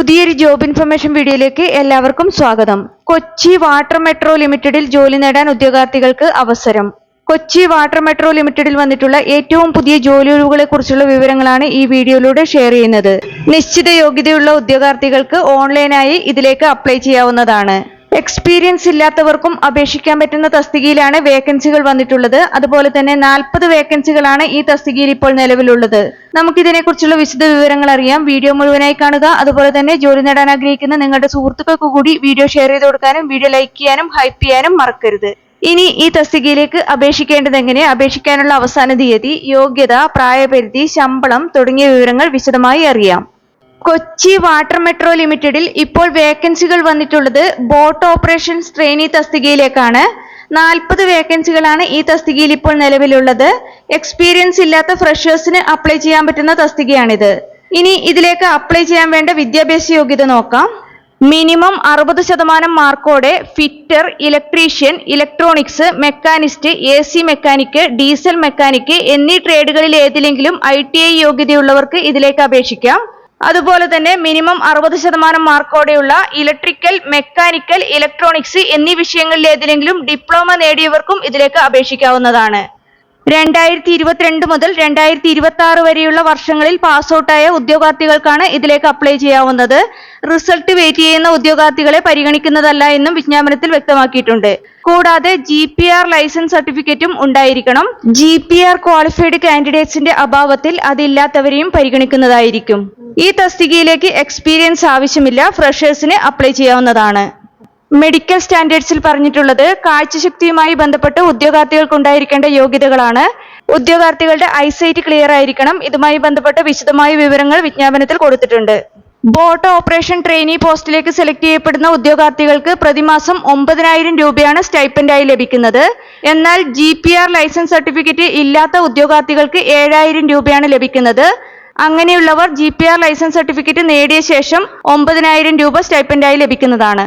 പുതിയൊരു job information വീഡിയോയിലേക്ക് എല്ലാവർക്കും സ്വാഗതം. കൊച്ചി വാട്ടർ മെട്രോ ലിമിറ്റഡിൽ ജോലി നേടാൻ ഉദ്യോഗാർത്ഥികൾക്ക് അവസരം. കൊച്ചി വാട്ടർ മെട്രോ ലിമിറ്റഡിൽ വന്നിട്ടുള്ള ഏറ്റവും പുതിയ ജോലി ഒഴിവുകളെ കുറിച്ചുള്ള വിവരങ്ങളാണ് ഈ വീഡിയോയിലൂടെ ഷെയർ ചെയ്യുന്നത്. നിശ്ചിത യോഗ്യതയുള്ള ഉദ്യോഗാർത്ഥികൾക്ക് ഓൺലൈനായി ഇതിലേക്ക് അപ്ലൈ ചെയ്യാവുന്നതാണ്. എക്സ്പീരിയൻസ് ഇല്ലാത്തവർക്കും അപേക്ഷിക്കാൻ പറ്റുന്ന തസ്തികയിലാണ് വേക്കൻസികൾ വന്നിട്ടുള്ളത്. അതുപോലെ തന്നെ 40 വേക്കൻസികളാണ് ഈ തസ്തികയിൽ ഇപ്പോൾ നിലവിലുള്ളത്. നമുക്കിതിനെക്കുറിച്ചുള്ള വിശദ വിവരങ്ങൾ അറിയാം. വീഡിയോ മുഴുവനായി കാണുക. അതുപോലെ തന്നെ ജോലി നേടാൻ ആഗ്രഹിക്കുന്ന നിങ്ങളുടെ സുഹൃത്തുക്കൾക്ക് കൂടി വീഡിയോ ഷെയർ ചെയ്ത് കൊടുക്കാനും വീഡിയോ ലൈക്ക് ചെയ്യാനും ഹൈപ്പ് ചെയ്യാനും മറക്കരുത്. ഇനി ഈ തസ്തികയിലേക്ക് അപേക്ഷിക്കേണ്ടത് എങ്ങനെ, അപേക്ഷിക്കാനുള്ള അവസാന തീയതി, യോഗ്യത, പ്രായപരിധി, ശമ്പളം തുടങ്ങിയ വിവരങ്ങൾ വിശദമായി അറിയാം. കൊച്ചി വാട്ടർ മെട്രോ ലിമിറ്റഡിൽ ഇപ്പോൾ വേക്കൻസികൾ വന്നിട്ടുള്ളത് ബോട്ട് ഓപ്പറേഷൻസ് ട്രെയിനി തസ്തികയിലേക്കാണ്. 40 വേക്കൻസികളാണ് ഈ തസ്തികയിൽ ഇപ്പോൾ നിലവിലുള്ളത്. എക്സ്പീരിയൻസ് ഇല്ലാത്ത ഫ്രഷേഴ്സിന് അപ്ലൈ ചെയ്യാൻ പറ്റുന്ന തസ്തികയാണിത്. ഇനി ഇതിലേക്ക് അപ്ലൈ ചെയ്യാൻ വേണ്ട വിദ്യാഭ്യാസ യോഗ്യത നോക്കാം. മിനിമം 60% മാർക്കോടെ fitter, electrician, electronics, machinist, AC mechanic, diesel mechanic എന്നീ ട്രേഡുകളിൽ ഏതിലെങ്കിലും ITI യോഗ്യതയുള്ളവർക്ക് ഇതിലേക്ക് അപേക്ഷിക്കാം. അതുപോലെ തന്നെ മിനിമം 60% മാർക്കോടെയുള്ള ഇലക്ട്രിക്കൽ, മെക്കാനിക്കൽ, ഇലക്ട്രോണിക്സ് എന്നീ വിഷയങ്ങളിൽ ഏതിലെങ്കിലും ഡിപ്ലോമ നേടിയവർക്കും ഇതിലേക്ക് അപേക്ഷിക്കാവുന്നതാണ്. 2022 മുതൽ 2026 വരെയുള്ള വർഷങ്ങളിൽ പാസ് ഔട്ടായ ഉദ്യോഗാർത്ഥികൾക്കാണ് ഇതിലേക്ക് അപ്ലൈ ചെയ്യാവുന്നത്. റിസൾട്ട് വെയിറ്റ് ചെയ്യുന്ന ഉദ്യോഗാർത്ഥികളെ പരിഗണിക്കുന്നതല്ല എന്നും വിജ്ഞാപനത്തിൽ വ്യക്തമാക്കിയിട്ടുണ്ട്. കൂടാതെ GPR ലൈസൻസ് സർട്ടിഫിക്കറ്റും ഉണ്ടായിരിക്കണം. GPR ക്വാളിഫൈഡ് കാൻഡിഡേറ്റ്സിന്റെ അഭാവത്തിൽ അതില്ലാത്തവരെയും പരിഗണിക്കുന്നതായിരിക്കും. ഈ തസ്തികയിലേക്ക് എക്സ്പീരിയൻസ് ആവശ്യമില്ല. ഫ്രഷേഴ്സിന് അപ്ലൈ ചെയ്യാവുന്നതാണ്. മെഡിക്കൽ സ്റ്റാൻഡേർഡ്സിൽ പറഞ്ഞിട്ടുള്ളത് കാഴ്ചശക്തിയുമായി ബന്ധപ്പെട്ട് ഉദ്യോഗാർത്ഥികൾക്ക് ഉണ്ടായിരിക്കേണ്ട യോഗ്യതകളാണ്. ഉദ്യോഗാർത്ഥികളുടെ ഐസൈറ്റ് ക്ലിയർ ആയിരിക്കണം. ഇതുമായി ബന്ധപ്പെട്ട വിശദമായ വിവരങ്ങൾ വിജ്ഞാപനത്തിൽ കൊടുത്തിട്ടുണ്ട്. ബോട്ട് ഓപ്പറേഷൻ ട്രെയിനി പോസ്റ്റിലേക്ക് സെലക്ട് ചെയ്യപ്പെടുന്ന ഉദ്യോഗാർത്ഥികൾക്ക് പ്രതിമാസം 9,000 രൂപയാണ് സ്റ്റൈപ്പൻഡായി ലഭിക്കുന്നത്. എന്നാൽ GPR ലൈസൻസ് സർട്ടിഫിക്കറ്റ് ഇല്ലാത്ത ഉദ്യോഗാർത്ഥികൾക്ക് 7,000 രൂപയാണ് ലഭിക്കുന്നത്. അങ്ങനെയുള്ളവർ GPR ലൈസൻസ് സർട്ടിഫിക്കറ്റ് നേടിയ ശേഷം 9,000 രൂപ സ്റ്റൈപ്പൻഡായി ലഭിക്കുന്നതാണ്.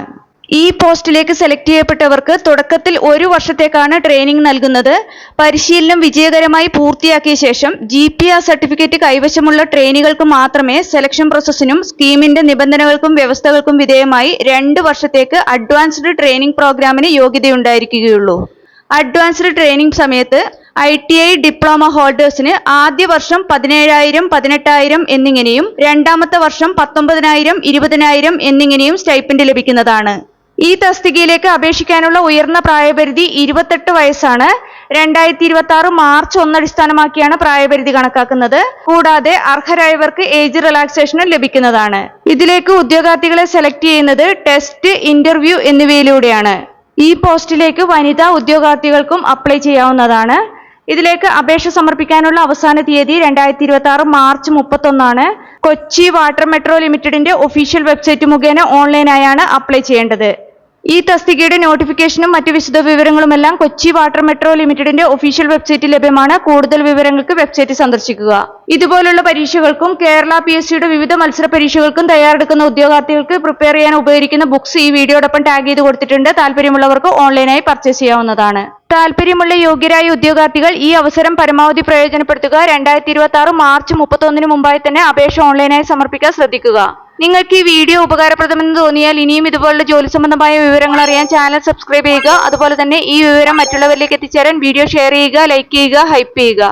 ഈ പോസ്റ്റിലേക്ക് സെലക്ട് ചെയ്യപ്പെട്ടവർക്ക് തുടക്കത്തിൽ 1 വർഷത്തേക്കാണ് ട്രെയിനിങ് നൽകുന്നത്. പരിശീലനം വിജയകരമായി പൂർത്തിയാക്കിയ ശേഷം GPR സർട്ടിഫിക്കറ്റ് കൈവശമുള്ള ട്രെയിനികൾക്ക് മാത്രമേ സെലക്ഷൻ പ്രോസസ്സിനും സ്കീമിന്റെ നിബന്ധനകൾക്കും വ്യവസ്ഥകൾക്കും വിധേയമായി 2 വർഷത്തേക്ക് അഡ്വാൻസ്ഡ് ട്രെയിനിങ് പ്രോഗ്രാമിന് യോഗ്യതയുണ്ടായിരിക്കുകയുള്ളൂ. അഡ്വാൻസ്ഡ് ട്രെയിനിങ് സമയത്ത് ITI ഡിപ്ലോമ ഹോൾഡേഴ്സിന് ആദ്യ വർഷം 17,000, 18,000 എന്നിങ്ങനെയും രണ്ടാമത്തെ വർഷം 19,000, 20,000 എന്നിങ്ങനെയും സ്റ്റൈപ്പൻഡ് ലഭിക്കുന്നതാണ്. ഈ തസ്തികയിലേക്ക് അപേക്ഷിക്കാനുള്ള ഉയർന്ന പ്രായപരിധി 28 വയസ്സാണ്. 2026 മാർച്ച് 1 അടിസ്ഥാനമാക്കിയാണ് പ്രായപരിധി കണക്കാക്കുന്നത്. കൂടാതെ അർഹരായവർക്ക് ഏജ് റിലാക്സേഷനും ലഭിക്കുന്നതാണ്. ഇതിലേക്ക് ഉദ്യോഗാർത്ഥികളെ സെലക്ട് ചെയ്യുന്നത് ടെസ്റ്റ്, ഇന്റർവ്യൂ എന്നിവയിലൂടെയാണ്. ഈ പോസ്റ്റിലേക്ക് വനിതാ ഉദ്യോഗാർത്ഥികൾക്കും അപ്ലൈ ചെയ്യാവുന്നതാണ്. ഇതിലേക്ക് അപേക്ഷ സമർപ്പിക്കാനുള്ള അവസാന തീയതി 2026 മാർച്ച് 31 കൊച്ചി വാട്ടർ മെട്രോ ലിമിറ്റഡിന്റെ ഒഫീഷ്യൽ വെബ്സൈറ്റ് മുഖേന ഓൺലൈനായാണ് അപ്ലൈ ചെയ്യേണ്ടത്. ഈ തസ്തികയുടെ നോട്ടിഫിക്കേഷനും മറ്റു വിശദ വിവരങ്ങളുമെല്ലാം കൊച്ചി വാട്ടർ മെട്രോ ലിമിറ്റഡിന്റെ ഒഫീഷ്യൽ വെബ്സൈറ്റിൽ ലഭ്യമാണ്. കൂടുതൽ വിവരങ്ങൾക്ക് വെബ്സൈറ്റ് സന്ദർശിക്കുക. ഇതുപോലുള്ള പരീക്ഷകൾക്കും കേരള PSCയുടെ വിവിധ മത്സര പരീക്ഷകൾക്കും തയ്യാറെടുക്കുന്ന ഉദ്യോഗാർത്ഥികൾക്ക് പ്രിപ്പയർ ചെയ്യാൻ ഉപകരിക്കുന്ന ബുക്സ് ഈ വീഡിയോടൊപ്പം ടാഗ് ചെയ്ത് കൊടുത്തിട്ടുണ്ട്. താല്പര്യമുള്ളവർക്ക് ഓൺലൈനായി പർച്ചേസ് ചെയ്യാവുന്നതാണ്. താല്പര്യമുള്ള യോഗ്യരായ ഉദ്യോഗാർത്ഥികൾ ഈ അവസരം പരമാവധി പ്രയോജനപ്പെടുത്തുക. 2026 മാർച്ച് 31 മുമ്പായി തന്നെ അപേക്ഷ ഓൺലൈനായി സമർപ്പിക്കാൻ ശ്രദ്ധിക്കുക. നിങ്ങൾക്ക് ഈ വീഡിയോ ഉപകാരപ്രദമെന്ന് തോന്നിയാൽ ഇനിയും ഇതുപോലുള്ള ജോലി സംബന്ധമായ വിവരങ്ങൾ അറിയാൻ ചാനൽ സബ്സ്ക്രൈബ് ചെയ്യുക. അതുപോലെ തന്നെ ഈ വിവരം മറ്റുള്ളവരിലേക്ക് എത്തിച്ചേരാൻ വീഡിയോ ഷെയർ ചെയ്യുക, ലൈക്ക് ചെയ്യുക, ഹൈപ്പ് ചെയ്യുക.